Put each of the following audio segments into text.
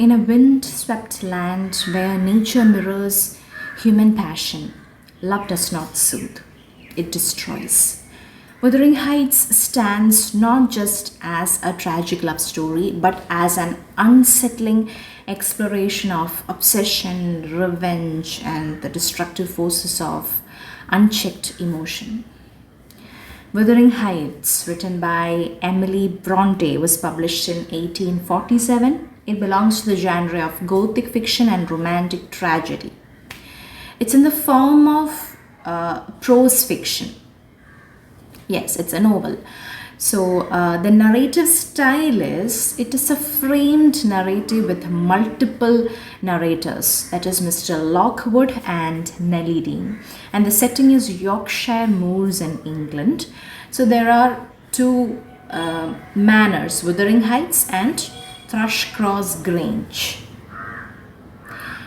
In a wind-swept land where nature mirrors human passion, love does not soothe, it destroys. Wuthering Heights stands not just as a tragic love story but as an unsettling exploration of obsession, revenge, and the destructive forces of unchecked emotion. Wuthering Heights, written by Emily Bronte, was published in 1847. It belongs to the genre of Gothic fiction and romantic tragedy. It's in the form of prose fiction. Yes, it's a novel. So the narrative style it is a framed narrative with multiple narrators. That is Mr. Lockwood and Nellie Dean. And the setting is Yorkshire Moors in England. So there are two manors, Wuthering Heights and Thrushcross Grange.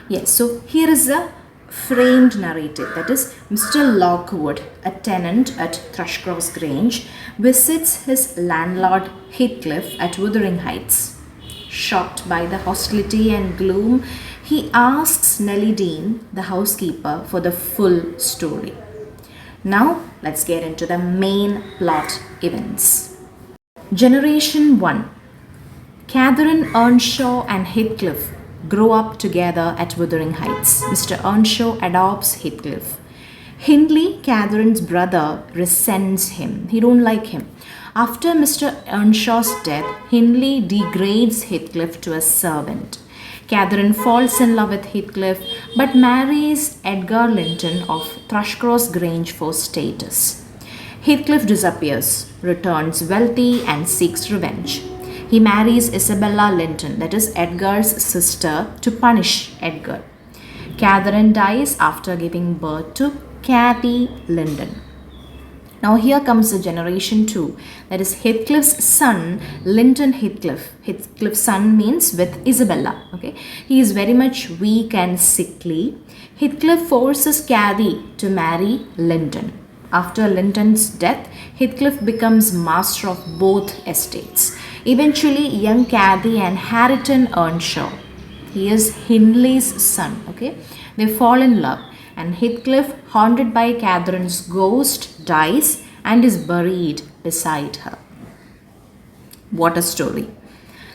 Yes, so here is a framed narrative. That is, Mr. Lockwood, a tenant at Thrushcross Grange, visits his landlord Heathcliff at Wuthering Heights. Shocked by the hostility and gloom, he asks Nellie Dean, the housekeeper, for the full story. Now, let's get into the main plot events. Generation 1. Catherine Earnshaw and Heathcliff grow up together at Wuthering Heights. Mr. Earnshaw adopts Heathcliff. Hindley, Catherine's brother, resents him. He don't like him. After Mr. Earnshaw's death, Hindley degrades Heathcliff to a servant. Catherine falls in love with Heathcliff but marries Edgar Linton of Thrushcross Grange for status. Heathcliff disappears, returns wealthy, and seeks revenge. He marries Isabella Linton, that is Edgar's sister, to punish Edgar. Catherine dies after giving birth to Cathy Linden. Now here comes the generation 2, that is Heathcliff's son, Linton Heathcliff. Heathcliff's son means with Isabella. Okay, he is very much weak and sickly. Heathcliff forces Cathy to marry Linton. After Linton's death, Heathcliff becomes master of both estates. Eventually, young Cathy and Hareton Earnshaw, he is Hindley's son, okay, they fall in love, and Heathcliff, haunted by Catherine's ghost, dies and is buried beside her. What a story.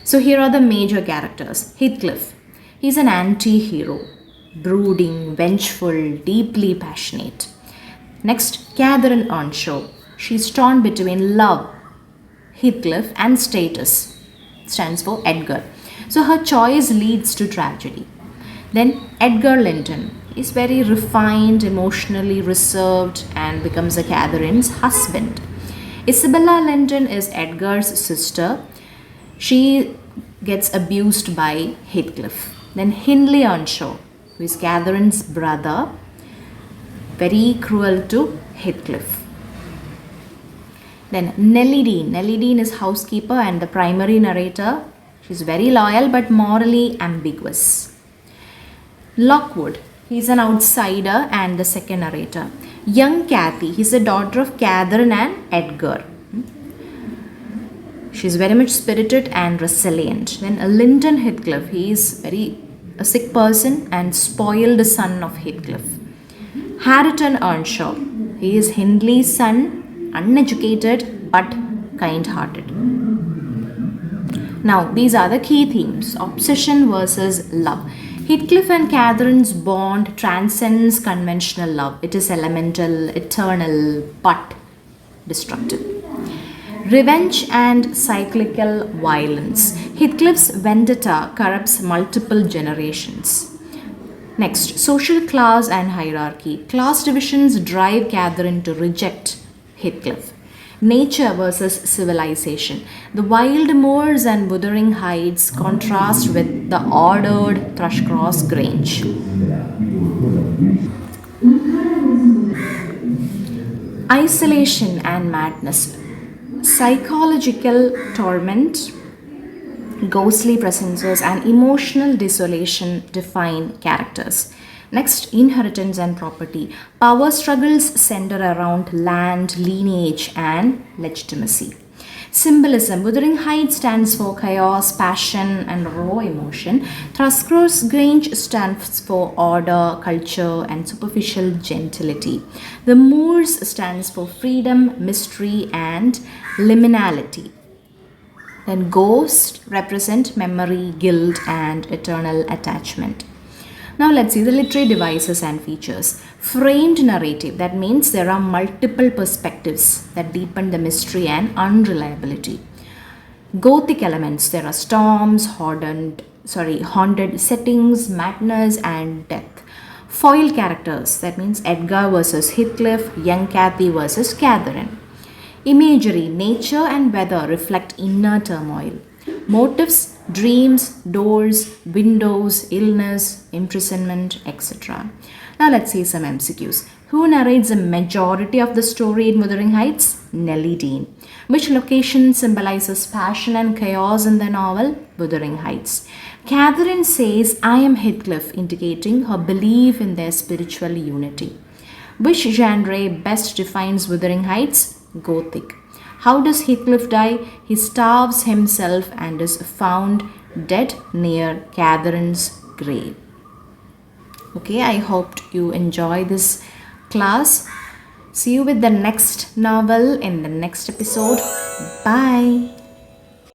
So here are the major characters. Heathcliff, he's an anti-hero, brooding, vengeful, deeply passionate. Next, Catherine Earnshaw, she's torn between love, Heathcliff, and status, stands for Edgar. So her choice leads to tragedy. Then Edgar Linton is very refined, emotionally reserved, and becomes a Catherine's husband. Isabella Linton is Edgar's sister. She gets abused by Heathcliff. Then Hindley Earnshaw, who is Catherine's brother, very cruel to Heathcliff. Then Nellie Dean. Nellie Dean is housekeeper and the primary narrator. She's very loyal but morally ambiguous. Lockwood, he's an outsider and the second narrator. Young Cathy, he's the daughter of Catherine and Edgar. She's very much spirited and resilient. Then Linton Heathcliff, he is a sick person and spoiled son of Heathcliff. Hareton Earnshaw, he is Hindley's son, uneducated but kind-hearted. Now, these are the key themes: obsession versus love. Heathcliff and Catherine's bond transcends conventional love. It is elemental, eternal, but destructive. Revenge and cyclical violence. Heathcliff's vendetta corrupts multiple generations. Next, social class and hierarchy. Class divisions drive Catherine to reject Heathcliff. Nature versus civilization. The wild moors and Wuthering Heights contrast with the ordered Thrushcross Grange. Isolation and madness. Psychological torment, ghostly presences, and emotional desolation define characters. Next, inheritance and property. Power struggles center around land, lineage, and legitimacy. Symbolism. Wuthering Heights stands for chaos, passion, and raw emotion. Thruskross Grange stands for order, culture, and superficial gentility. The Moors stands for freedom, mystery, and liminality. Then ghosts represent memory, guilt, and eternal attachment. Now let's see the literary devices and features. Framed narrative, that means there are multiple perspectives that deepen the mystery and unreliability. Gothic elements, there are storms, haunted settings, madness, and death. Foil characters, that means Edgar versus Heathcliff, young Cathy versus Catherine. Imagery, nature and weather reflect inner turmoil. Motifs, dreams, doors, windows, illness, imprisonment, etc. Now let's see some MCQs. Who narrates the majority of the story in Wuthering Heights? Nellie Dean. Which location symbolizes passion and chaos in the novel? Wuthering Heights. Catherine says, I am Heathcliff, indicating her belief in their spiritual unity. Which genre best defines Wuthering Heights? Gothic. How does Heathcliff die? He starves himself and is found dead near Catherine's grave. Okay, I hope you enjoy this class. See you with the next novel in the next episode. Bye.